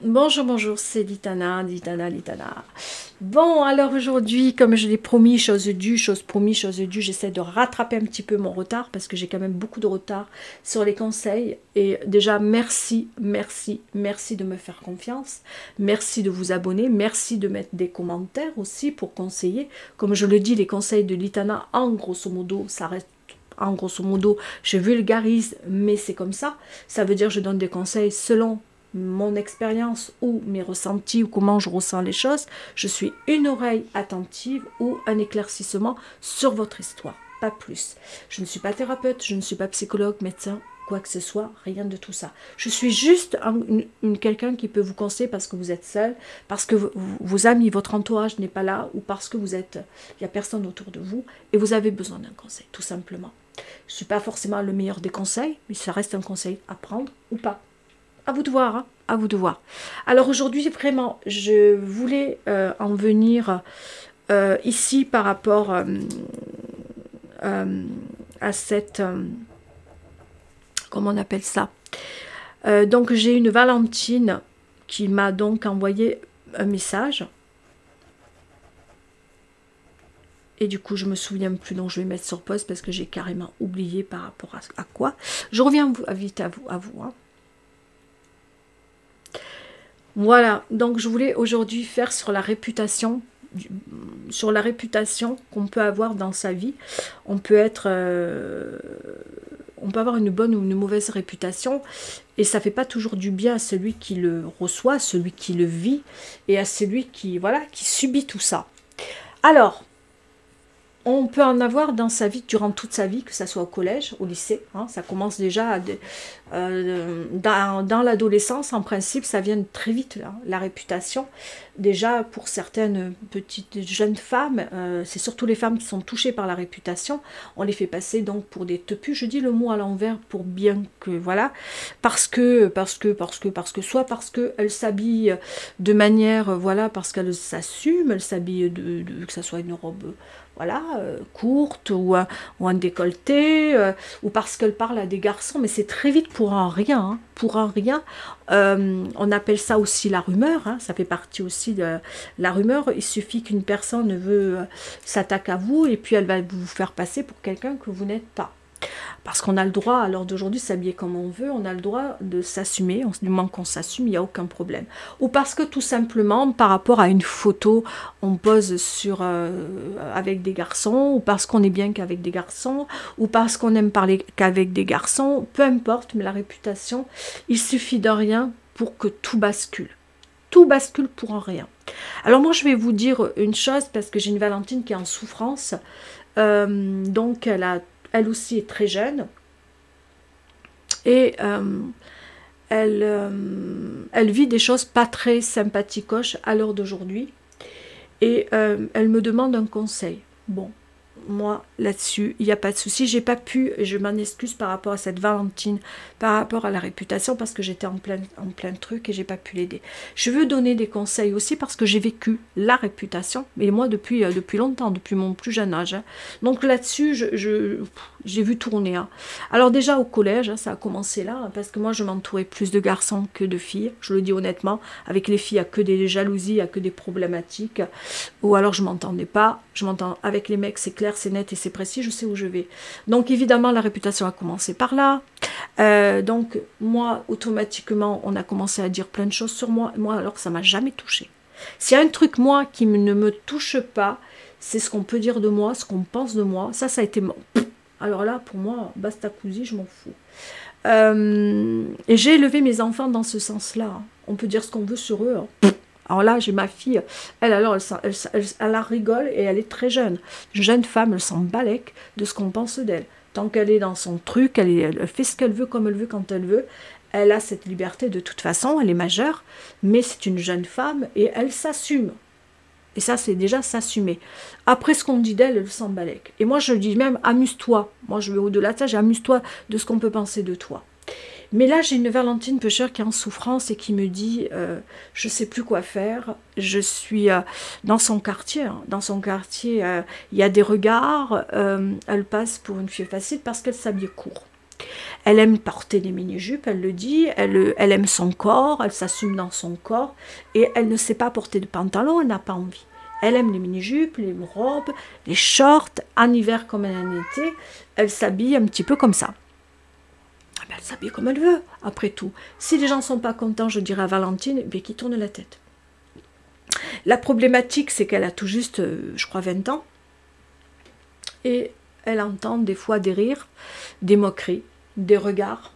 Bonjour, bonjour, c'est Litana. Bon, alors aujourd'hui, comme je l'ai promis, chose due, chose promis, chose due, j'essaie de rattraper un petit peu mon retard parce que j'ai quand même beaucoup de retard sur les conseils. Et déjà, merci de me faire confiance. Merci de vous abonner. Merci de mettre des commentaires aussi pour conseiller. Comme je le dis, les conseils de Litana, en grosso modo, ça reste en grosso modo, je vulgarise, mais c'est comme ça. Ça veut dire que je donne des conseils selon mon expérience ou mes ressentis ou comment je ressens les choses. Je suis une oreille attentive ou un éclaircissement sur votre histoire, pas plus. Je ne suis pas thérapeute, je ne suis pas psychologue, médecin, quoi que ce soit, rien de tout ça. Je suis juste quelqu'un qui peut vous conseiller parce que vous êtes seul, parce que vos amis, votre entourage n'est pas là, ou parce que il n'y a personne autour de vous et vous avez besoin d'un conseil, tout simplement. Je ne suis pas forcément le meilleur des conseils, mais ça reste un conseil à prendre ou pas. À vous de voir, hein, à vous de voir. Alors aujourd'hui, vraiment, je voulais en venir ici par rapport à cette... comment on appelle ça, donc j'ai une Valentine qui m'a donc envoyé un message. Et du coup, je me souviens plus, donc je vais mettre sur pause parce que j'ai carrément oublié par rapport à quoi. Je reviens vite à vous. Hein. Voilà, donc je voulais aujourd'hui faire sur la réputation qu'on peut avoir dans sa vie. On peut avoir une bonne ou une mauvaise réputation et ça fait pas toujours du bien à celui qui le reçoit, à celui qui le vit et à celui qui subit tout ça. Alors, on peut en avoir dans sa vie, durant toute sa vie, que ça soit au collège, au lycée. Hein, ça commence déjà dans l'adolescence. En principe, ça vient très vite, là, la réputation. Déjà, pour certaines petites jeunes femmes, c'est surtout les femmes qui sont touchées par la réputation. On les fait passer donc pour des teupus. Je dis le mot à l'envers pour bien que, voilà, parce que soit parce qu'elles s'habillent de manière, voilà, parce qu'elles s'assument, elles s'habillent que ça soit une robe... voilà, courte ou un décolleté, ou parce qu'elle parle à des garçons, mais c'est très vite pour un rien, hein, pour un rien. On appelle ça aussi la rumeur, hein, ça fait partie aussi de la rumeur. Il suffit qu'une personne s'attaque à vous et puis elle va vous faire passer pour quelqu'un que vous n'êtes pas. Parce qu'on a le droit, à l'heure d'aujourd'hui, de s'habiller comme on veut, on a le droit de s'assumer, du moment qu'on s'assume, il n'y a aucun problème. Ou parce que tout simplement, par rapport à une photo, on pose avec des garçons, ou parce qu'on est bien qu'avec des garçons, ou parce qu'on aime parler qu'avec des garçons, peu importe, mais la réputation, il suffit de rien pour que tout bascule. Tout bascule pour un rien. Alors moi, je vais vous dire une chose, parce que j'ai une Valentine qui est en souffrance, donc elle aussi est très jeune et elle vit des choses pas très sympathicoches à l'heure d'aujourd'hui et elle me demande un conseil. Bon, moi là-dessus, il n'y a pas de souci, j'ai pas pu, je m'en excuse par rapport à cette Valentine, par rapport à la réputation, parce que j'étais en plein truc et j'ai pas pu l'aider. Je veux donner des conseils aussi parce que j'ai vécu la réputation, mais moi depuis longtemps, depuis mon plus jeune âge. Hein. Donc là-dessus, j'ai vu tourner. Hein. Alors déjà au collège, hein, ça a commencé là, hein, parce que moi je m'entourais plus de garçons que de filles, je le dis honnêtement. Avec les filles, il n'y a que des jalousies, il n'y a que des problématiques, ou alors je m'entendais pas. Je m'entends avec les mecs, c'est clair, c'est net et c'est précis, je sais où je vais. Donc évidemment, la réputation a commencé par là. Donc moi, automatiquement, on a commencé à dire plein de choses sur moi, alors que ça m'a jamais touché. S'il y a un truc, moi, qui ne me touche pas, c'est ce qu'on peut dire de moi, ce qu'on pense de moi. Ça a été... Alors là, pour moi, basta cousi, je m'en fous. Et j'ai élevé mes enfants dans ce sens-là. On peut dire ce qu'on veut sur eux. Hein. Alors là, j'ai ma fille, elle rigole et elle est très jeune. Une jeune femme, elle s'en balèque de ce qu'on pense d'elle. Tant qu'elle est dans son truc, elle fait ce qu'elle veut, comme elle veut, quand elle veut. Elle a cette liberté de toute façon, elle est majeure, mais c'est une jeune femme et elle s'assume. Et ça, c'est déjà s'assumer. Après ce qu'on dit d'elle, elle s'en balèque. Et moi, je dis même, amuse-toi. Moi, je vais au-delà de ça, amuse-toi de ce qu'on peut penser de toi. Mais là, j'ai une Valentine Pêcheur qui est en souffrance et qui me dit je ne sais plus quoi faire. Je suis dans son quartier. Hein. Dans son quartier, il y a des regards. Elle passe pour une fille facile parce qu'elle s'habille court. Elle aime porter des mini-jupes, elle le dit, elle aime son corps, elle s'assume dans son corps, et elle ne sait pas porter de pantalon, elle n'a pas envie. Elle aime les mini-jupes, les robes, les shorts, en hiver comme en été, elle s'habille un petit peu comme ça. Elle s'habille comme elle veut, après tout. Si les gens ne sont pas contents, je dirais à Valentine, bien qu'ils tournent la tête. La problématique, c'est qu'elle a tout juste, je crois, 20 ans, et elle entend des fois des rires, des moqueries, des regards,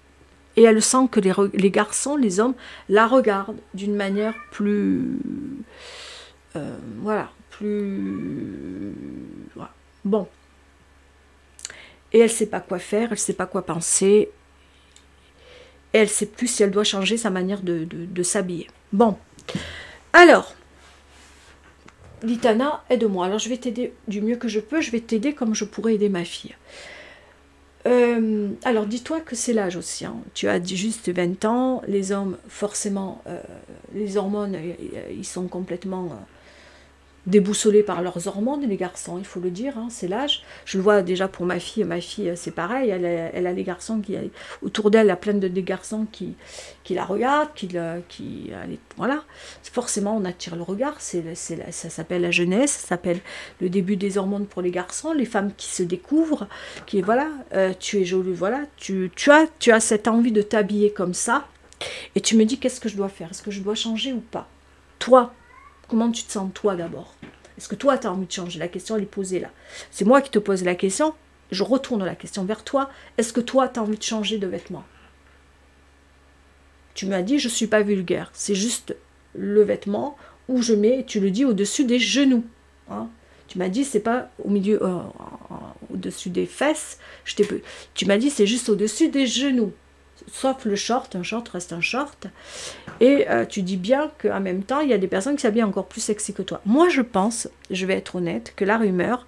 et elle sent que les garçons, les hommes, la regardent d'une manière plus... voilà, plus... Voilà. Bon. Et elle ne sait pas quoi faire, elle ne sait pas quoi penser, et elle ne sait plus si elle doit changer sa manière de s'habiller. Bon. Alors, Litana, aide-moi. Alors, je vais t'aider du mieux que je peux, je vais t'aider comme je pourrais aider ma fille. Alors, dis-toi que c'est l'âge aussi. Hein. Tu as juste 20 ans. Les hommes, forcément, les hormones, ils sont complètement déboussolés par leurs hormones, les garçons, il faut le dire, hein, c'est l'âge. Je le vois déjà pour ma fille c'est pareil, elle a les garçons qui, autour d'elle, il y a plein de des garçons qui la regardent, voilà. Forcément, on attire le regard, ça s'appelle la jeunesse, ça s'appelle le début des hormones pour les garçons, les femmes qui se découvrent, qui, voilà, tu es jolie, voilà, tu as cette envie de t'habiller comme ça, et tu me dis, qu'est-ce que je dois faire? Est-ce que je dois changer ou pas? Toi, comment tu te sens toi d'abord? Est-ce que toi tu as envie de changer? La question elle est posée là. C'est moi qui te pose la question, je retourne la question vers toi. Est-ce que toi tu as envie de changer de vêtements? Tu m'as dit je ne suis pas vulgaire, c'est juste le vêtement où je mets, tu le dis au-dessus des genoux. Hein. Tu m'as dit c'est pas au milieu, au-dessus des fesses. Tu m'as dit c'est juste au-dessus des genoux. Sauf le short, un short reste un short. Et tu dis bien qu'en même temps, il y a des personnes qui s'habillent encore plus sexy que toi. Moi, je pense, je vais être honnête, que la rumeur,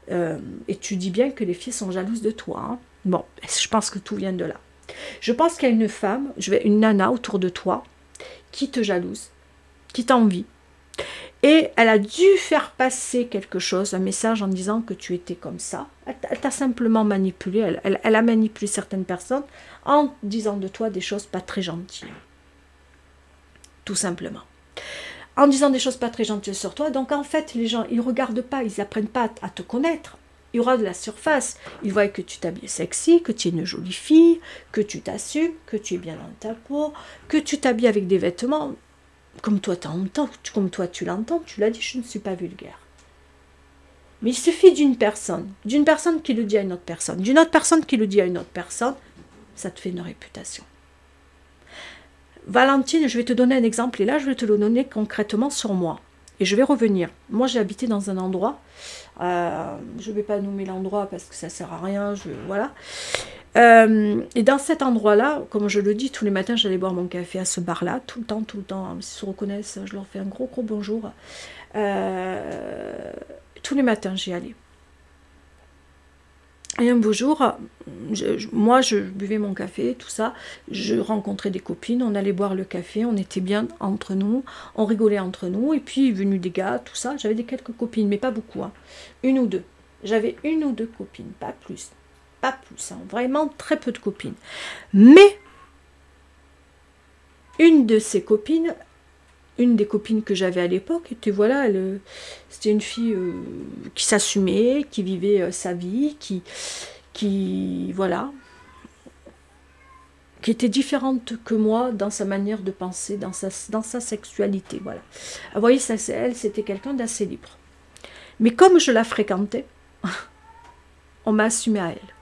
et tu dis bien que les filles sont jalouses de toi. Hein. Bon, je pense que tout vient de là. Je pense qu'il y a une femme, une nana autour de toi, qui te jalouse, qui t'envie. Et elle a dû faire passer quelque chose, un message en disant que tu étais comme ça. Elle t'a simplement manipulé, elle a manipulé certaines personnes en disant de toi des choses pas très gentilles. Tout simplement. En disant des choses pas très gentilles sur toi, donc en fait, les gens, ils ne regardent pas, ils n'apprennent pas à te connaître. Il y aura de la surface. Ils voient que tu t'habilles sexy, que tu es une jolie fille, que tu t'assumes, que tu es bien dans ta peau, que tu t'habilles avec des vêtements comme toi tu l'entends, tu l'as dit, je ne suis pas vulgaire. Mais il suffit d'une personne qui le dit à une autre personne, d'une autre personne qui le dit à une autre personne, ça te fait une réputation. Valentine, je vais te donner un exemple, et là je vais te le donner concrètement sur moi. Et je vais revenir. Moi j'ai habité dans un endroit, je ne vais pas nommer l'endroit parce que ça ne sert à rien, voilà. Et dans cet endroit-là, comme je le dis, tous les matins, j'allais boire mon café à ce bar-là, tout le temps, s'ils se reconnaissent, je leur fais un gros bonjour. Tous les matins, j'y allais. Et un beau jour, moi, je buvais mon café, tout ça, je rencontrais des copines, on allait boire le café, on était bien entre nous, on rigolait entre nous, et puis, venus des gars, tout ça, j'avais quelques copines, mais pas beaucoup, hein, une ou deux. J'avais une ou deux copines, pas plus. Pas plus, hein, vraiment très peu de copines. Mais, une de ces copines, une des copines que j'avais à l'époque, était voilà, c'était une fille qui s'assumait, qui vivait sa vie, qui voilà, qui était différente que moi dans sa manière de penser, dans sa sexualité, voilà. Vous voyez, ça, elle, c'était quelqu'un d'assez libre. Mais comme je la fréquentais, on m'a assumé à elle.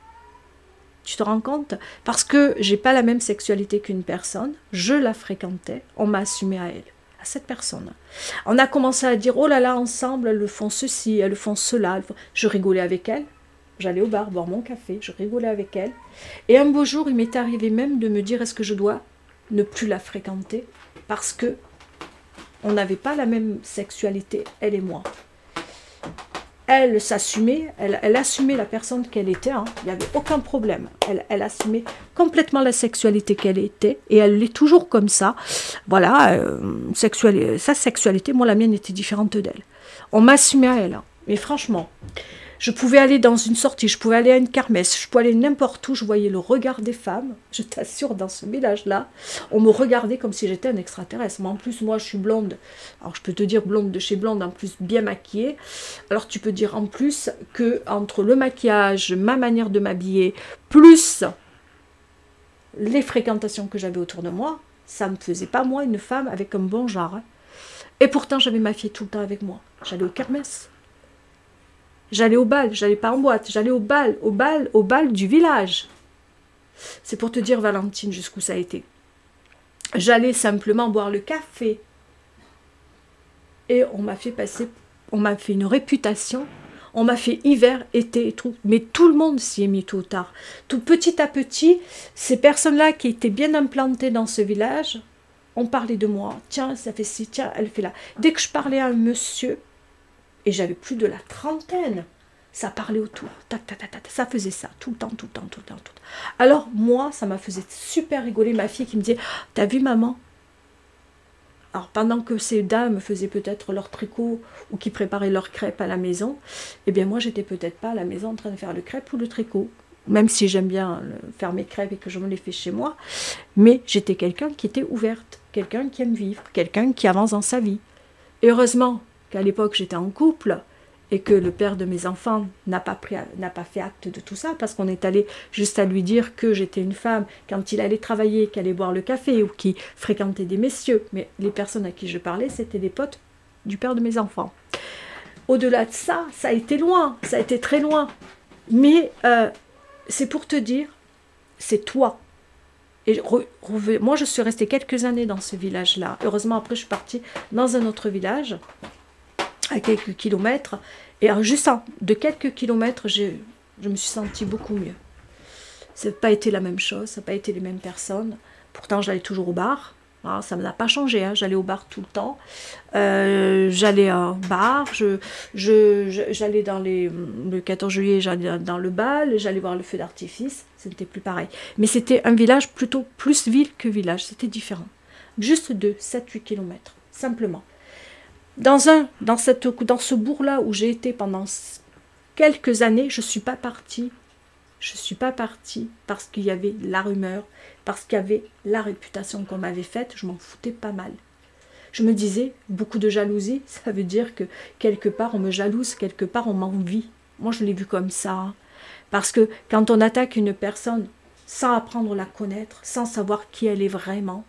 Tu te rends compte? Parce que j'ai pas la même sexualité qu'une personne, je la fréquentais, on m'a assumé à elle, à cette personne. On a commencé à dire, oh là là, ensemble, elles font ceci, elles font cela. Je rigolais avec elle, j'allais au bar boire mon café, je rigolais avec elle. Et un beau jour, il m'est arrivé même de me dire, est-ce que je dois ne plus la fréquenter? Parce que on n'avait pas la même sexualité, elle et moi. Elle s'assumait, elle assumait la personne qu'elle était, hein. Il n'y avait aucun problème. Elle assumait complètement la sexualité qu'elle était, et elle l'est toujours comme ça. Voilà, sa sexualité, moi la mienne était différente d'elle. On m'assumait à elle, hein. Mais franchement, Je pouvais aller dans une sortie, je pouvais aller à une kermesse, je pouvais aller n'importe où, je voyais le regard des femmes. Je t'assure, dans ce village-là, on me regardait comme si j'étais un extraterrestre. Mais en plus, moi, je suis blonde. Alors, je peux te dire blonde de chez blonde, en plus bien maquillée. Alors, tu peux dire en plus que entre le maquillage, ma manière de m'habiller, plus les fréquentations que j'avais autour de moi, ça ne me faisait pas, moi, une femme avec un bon genre. Hein. Et pourtant, j'avais ma fille tout le temps avec moi. J'allais aux kermesses. J'allais au bal, j'allais pas en boîte, j'allais au bal du village. C'est pour te dire, Valentine, jusqu'où ça a été. J'allais simplement boire le café. Et on m'a fait passer, on m'a fait une réputation, on m'a fait hiver, été et tout. Mais tout le monde s'y est mis tôt ou tard. Tout petit à petit, ces personnes-là qui étaient bien implantées dans ce village, on parlait de moi. Tiens, ça fait ci, tiens, elle fait là. Dès que je parlais à un monsieur, et j'avais plus de la trentaine. Ça parlait autour. Tac, tac, tac, tac, ça faisait ça. Tout le temps, tout le temps, tout le temps, tout le temps. Alors, moi, ça m'a faisait super rigoler. Ma fille qui me disait, t'as vu maman? Alors, pendant que ces dames faisaient peut-être leur tricot ou qui préparaient leurs crêpes à la maison, eh bien, moi, j'étais peut-être pas à la maison en train de faire le crêpe ou le tricot. Même si j'aime bien faire mes crêpes et que je me les fais chez moi. Mais j'étais quelqu'un qui était ouverte. Quelqu'un qui aime vivre. Quelqu'un qui avance dans sa vie. Et heureusement qu'à l'époque j'étais en couple et que le père de mes enfants n'a pas fait acte de tout ça parce qu'on est allé juste à lui dire que j'étais une femme quand il allait travailler, qu'il allait boire le café ou qui fréquentait des messieurs. Mais les personnes à qui je parlais, c'était des potes du père de mes enfants. Au-delà de ça, ça a été loin, ça a été très loin. Mais c'est pour te dire, c'est toi. Et moi, je suis restée quelques années dans ce village-là. Heureusement, après, je suis partie dans un autre village à quelques kilomètres. Et juste de quelques kilomètres, je me suis sentie beaucoup mieux. Ça n'a pas été la même chose, ça n'a pas été les mêmes personnes. Pourtant, j'allais toujours au bar. Ah, ça n'a pas changé, hein. J'allais au bar tout le temps. J'allais au bar, j'allais dans le 14 juillet, j'allais dans le bal, j'allais voir le feu d'artifice. Ce n'était plus pareil. Mais c'était un village plutôt plus ville que village, c'était différent. Juste de 7-8 kilomètres, simplement. Dans ce bourg-là où j'ai été pendant quelques années, je ne suis pas partie. Je ne suis pas partie parce qu'il y avait la rumeur, parce qu'il y avait la réputation qu'on m'avait faite, je m'en foutais pas mal. Je me disais, beaucoup de jalousie, ça veut dire que quelque part on me jalouse, quelque part on m'envie. Moi je l'ai vu comme ça. Hein. Parce que quand on attaque une personne sans apprendre à la connaître, sans savoir qui elle est vraiment,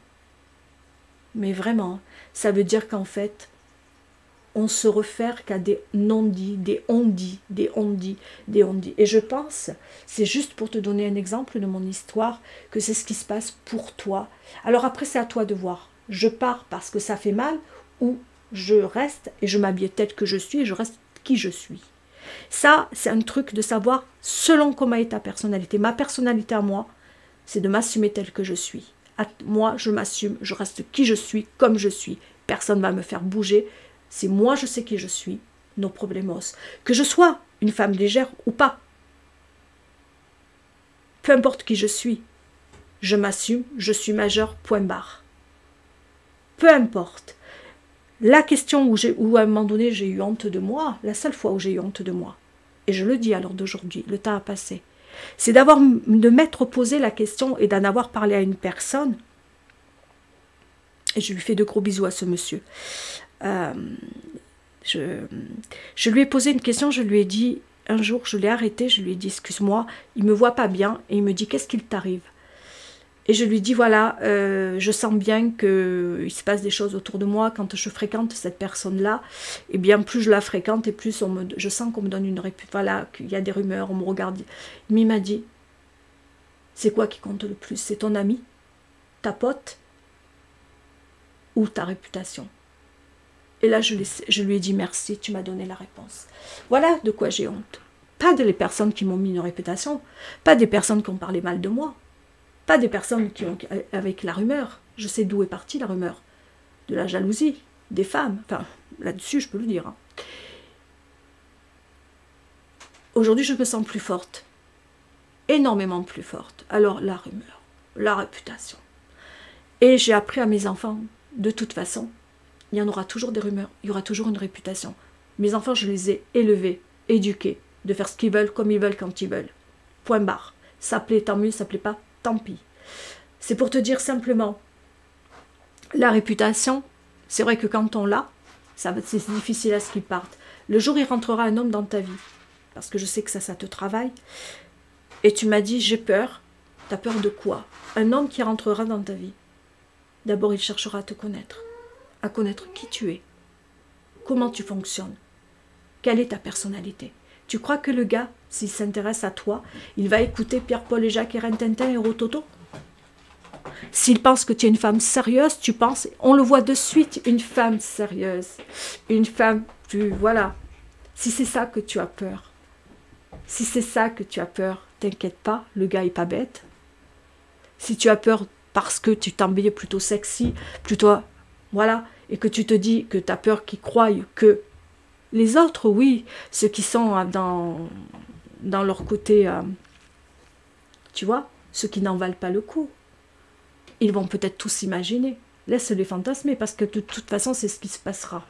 mais vraiment, ça veut dire qu'en fait, on se réfère qu'à des non-dits, des on-dits, des on-dits, des on-dits. Et je pense, c'est juste pour te donner un exemple de mon histoire, que c'est ce qui se passe pour toi. Alors après, c'est à toi de voir. Je pars parce que ça fait mal, ou je reste et je m'habille tel que je suis et je reste qui je suis. Ça, c'est un truc de savoir selon comment est ta personnalité. Ma personnalité à moi, c'est de m'assumer tel que je suis. Moi, je m'assume, je reste qui je suis, comme je suis. Personne ne va me faire bouger. C'est moi, je sais qui je suis, nos problemos. Que je sois une femme légère ou pas. Peu importe qui je suis, je m'assume, je suis majeure, point barre. Peu importe. La question où à un moment donné j'ai eu honte de moi, la seule fois où j'ai eu honte de moi, et je le dis à l'heure d'aujourd'hui, le temps a passé, c'est de m'être posé la question et d'en avoir parlé à une personne, et je lui fais de gros bisous à ce monsieur. Je lui ai posé une question, je lui ai dit, un jour je l'ai arrêté, je lui ai dit excuse-moi, il me voit pas bien et il me dit qu'est-ce qu'il t'arrive? Et je lui dis voilà, je sens bien qu'il se passe des choses autour de moi quand je fréquente cette personne-là, et bien plus je la fréquente et plus je sens qu'on me donne une réputation, voilà, qu'il y a des rumeurs, on me regarde. Mais il m'a dit, c'est quoi qui compte le plus? C'est ton ami, ta pote ou ta réputation? Et là, je lui ai dit merci, tu m'as donné la réponse. Voilà de quoi j'ai honte. Pas des personnes qui m'ont mis une réputation, pas des personnes qui ont parlé mal de moi, pas des personnes qui ont avec la rumeur. Je sais d'où est partie la rumeur. De la jalousie, des femmes. Enfin, là-dessus, je peux le dire. Hein. Aujourd'hui, je me sens plus forte. Énormément plus forte. Alors, la rumeur, la réputation. Et j'ai appris à mes enfants, de toute façon, il y en aura toujours des rumeurs, il y aura toujours une réputation. Mes enfants, je les ai élevés, éduqués, de faire ce qu'ils veulent, comme ils veulent, quand ils veulent. Point barre. Ça plaît, tant mieux, ça plaît pas, tant pis. C'est pour te dire simplement, la réputation, c'est vrai que quand on l'a, c'est difficile à ce qu'il parte. Le jour où il rentrera un homme dans ta vie, parce que je sais que ça te travaille, et tu m'as dit, j'ai peur. T'as peur de quoi? Un homme qui rentrera dans ta vie, d'abord il cherchera à te connaître, à connaître qui tu es, comment tu fonctionnes, quelle est ta personnalité. Tu crois que le gars, s'il s'intéresse à toi, il va écouter Pierre, Paul et Jacques et Rintintin et Rototo? S'il pense que tu es une femme sérieuse, tu penses, on le voit de suite, une femme sérieuse, une femme, voilà. Si c'est ça que tu as peur, si c'est ça que tu as peur, t'inquiète pas, le gars est pas bête. Si tu as peur parce que tu t'habilles plutôt sexy, plutôt, voilà, et que tu te dis que tu as peur qu'ils croient que les autres, oui, ceux qui sont dans leur côté, tu vois, ceux qui n'en valent pas le coup, ils vont peut-être tous s'imaginer. Laisse-les fantasmer, parce que de toute façon, c'est ce qui se passera.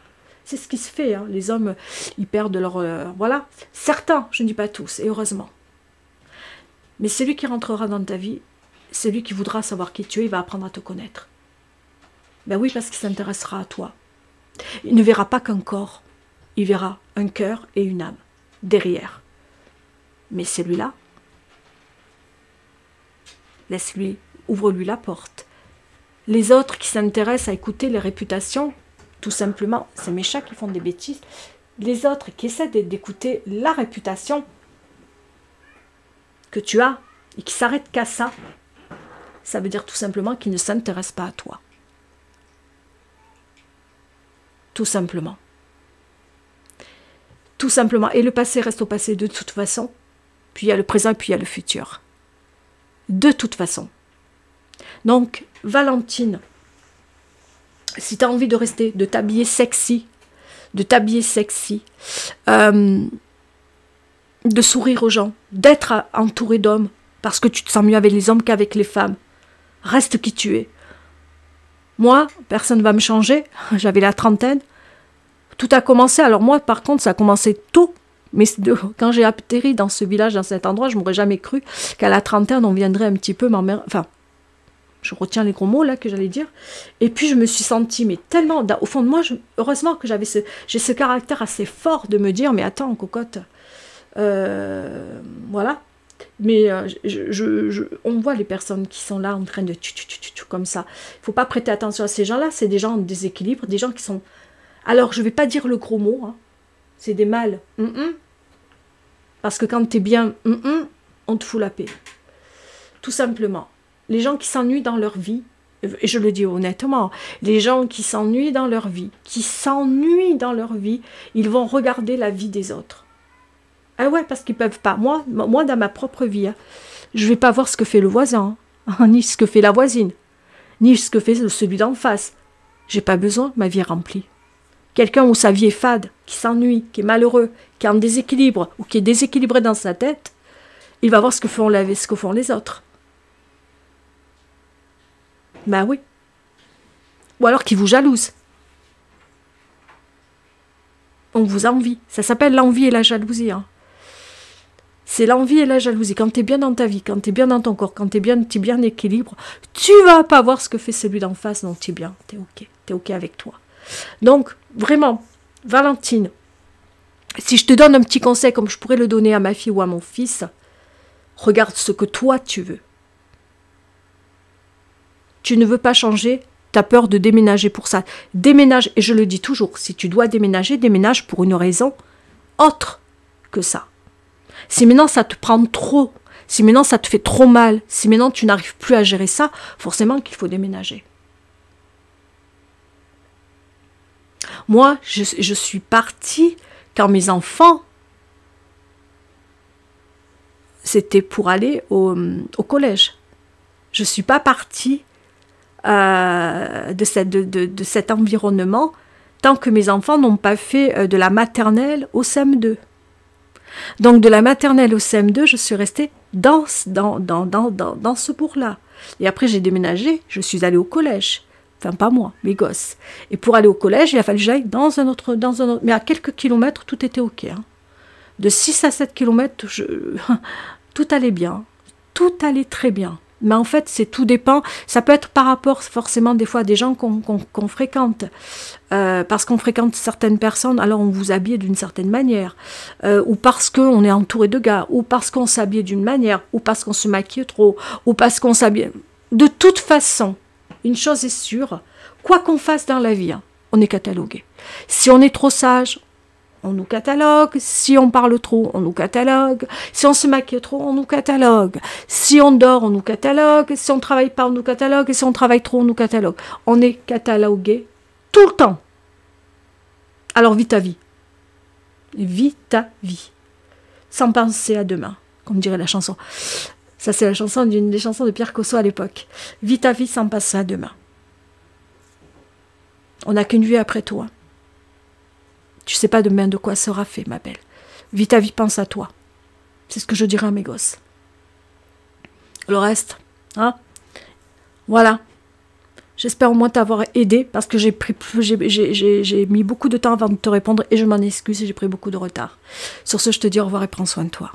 C'est ce qui se fait, hein. Les hommes, ils perdent leur... voilà, certains, je ne dis pas tous, et heureusement. Mais celui qui rentrera dans ta vie, celui qui voudra savoir qui tu es, il va apprendre à te connaître. Ben oui, parce qu'il s'intéressera à toi. Il ne verra pas qu'un corps, il verra un cœur et une âme derrière. Mais celui-là, laisse-lui, ouvre-lui la porte. Les autres qui s'intéressent à écouter les réputations, tout simplement, c'est mes chats qui font des bêtises. Les autres qui essaient d'écouter la réputation que tu as et qui s'arrêtent qu'à ça, ça veut dire tout simplement qu'ils ne s'intéressent pas à toi. Tout simplement. Tout simplement. Et le passé reste au passé de toute façon. Puis il y a le présent et puis il y a le futur. De toute façon. Donc, Valentine, si tu as envie de rester, de t'habiller sexy, de sourire aux gens, d'être entouré d'hommes, parce que tu te sens mieux avec les hommes qu'avec les femmes, reste qui tu es. Moi, personne ne va me changer, j'avais la trentaine, tout a commencé, alors moi par contre ça a commencé tôt, mais quand j'ai atterri dans ce village, dans cet endroit, je m'aurais jamais cru qu'à la trentaine on viendrait un petit peu m'emmerder, enfin, je retiens les gros mots là que j'allais dire, et puis je me suis sentie, mais tellement, au fond de moi, heureusement que j'ai ce caractère assez fort de me dire, mais attends cocotte, voilà, mais on voit les personnes qui sont là en train de comme ça, il ne faut pas prêter attention à ces gens là, c'est des gens en déséquilibre, des gens qui sont, alors je ne vais pas dire le gros mot, hein. C'est des mâles, parce que quand tu es bien, on te fout la paix, tout simplement. Les gens qui s'ennuient dans leur vie, et je le dis honnêtement, les gens qui s'ennuient dans leur vie, ils vont regarder la vie des autres. Ah ouais, parce qu'ils ne peuvent pas. Moi, dans ma propre vie, hein, je ne vais pas voir ce que fait le voisin, hein, ni ce que fait la voisine, ni ce que fait celui d'en face. J'ai pas besoin, ma vie est remplie. Quelqu'un où sa vie est fade, qui s'ennuie, qui est malheureux, qui est en déséquilibre, ou qui est déséquilibré dans sa tête, il va voir ce que font les autres. Ben oui. Ou alors qui vous jalouse. On vous envie. Ça s'appelle l'envie et la jalousie. Hein. C'est l'envie et la jalousie. Quand tu es bien dans ta vie, quand tu es bien dans ton corps, quand tu es bien équilibre, tu vas pas voir ce que fait celui d'en face, donc tu es bien, tu es ok. Tu es ok avec toi. Donc, vraiment, Valentine, si je te donne un petit conseil comme je pourrais le donner à ma fille ou à mon fils, regarde ce que toi tu veux. Tu ne veux pas changer, tu as peur de déménager pour ça. Déménage, et je le dis toujours, si tu dois déménager, déménage pour une raison autre que ça. Si maintenant ça te prend trop, si maintenant ça te fait trop mal, si maintenant tu n'arrives plus à gérer ça, forcément qu'il faut déménager. Moi, je suis partie quand mes enfants, c'était pour aller au collège. Je ne suis pas partie de cet environnement tant que mes enfants n'ont pas fait de la maternelle au CM2. Donc de la maternelle au CM2, je suis restée dans ce bourg-là. Et après j'ai déménagé, je suis allée au collège. Enfin pas moi, mes gosses. Et pour aller au collège, il a fallu que j'aille dans un autre. Mais à quelques kilomètres, tout était ok. Hein. De 6 à 7 km, tout allait bien. Tout allait très bien. Mais en fait, tout dépend. Ça peut être par rapport forcément des fois à des gens qu'on fréquente. Parce qu'on fréquente certaines personnes, alors on vous habille d'une certaine manière. Ou parce qu'on est entouré de gars. Ou parce qu'on s'habille d'une manière. Ou parce qu'on se maquille trop. Ou parce qu'on s'habille... De toute façon, une chose est sûre, quoi qu'on fasse dans la vie, hein, on est catalogué. Si on est trop sage, on nous catalogue. Si on parle trop, on nous catalogue. Si on se maquille trop, on nous catalogue. Si on dort, on nous catalogue. Si on travaille pas, on nous catalogue. Et si on travaille trop, on nous catalogue. On est catalogué tout le temps. Alors vis ta vie. Vis ta vie. Sans penser à demain, comme dirait la chanson. Ça, c'est la chanson d'une des chansons de Pierre Cosso à l'époque. Vis ta vie sans penser à demain. On n'a qu'une vie après toi. Tu sais pas demain de quoi sera fait, ma belle. Vis ta vie, pense à toi. C'est ce que je dirais à mes gosses. Le reste, hein? Voilà. J'espère au moins t'avoir aidé, parce que j'ai mis beaucoup de temps avant de te répondre, et je m'en excuse, j'ai pris beaucoup de retard. Sur ce, je te dis au revoir et prends soin de toi.